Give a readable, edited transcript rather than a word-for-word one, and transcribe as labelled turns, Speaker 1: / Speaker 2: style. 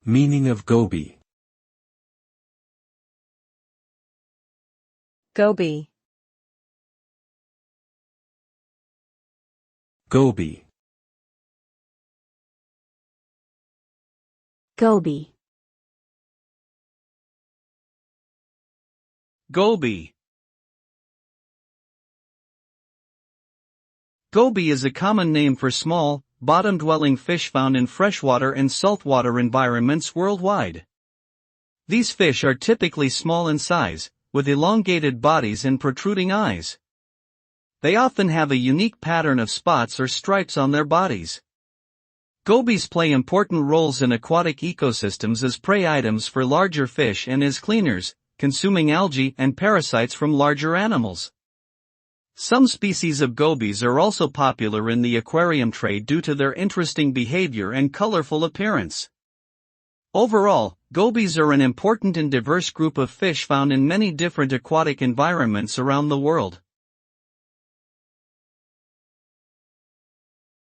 Speaker 1: Meaning of goby.
Speaker 2: Goby.
Speaker 1: Goby.
Speaker 3: Goby.
Speaker 4: Goby. Goby is a common name for small, bottom-dwelling fish found in freshwater and saltwater environments worldwide. These fish are typically small in size, with elongated bodies and protruding eyes. They often have a unique pattern of spots or stripes on their bodies. Gobies play important roles in aquatic ecosystems as prey items for larger fish and as cleaners, consuming algae and parasites from larger animals. Some species of gobies are also popular in the aquarium trade due to their interesting behavior and colorful appearance. Overall, gobies are an important and diverse group of fish found in many different aquatic environments around the world.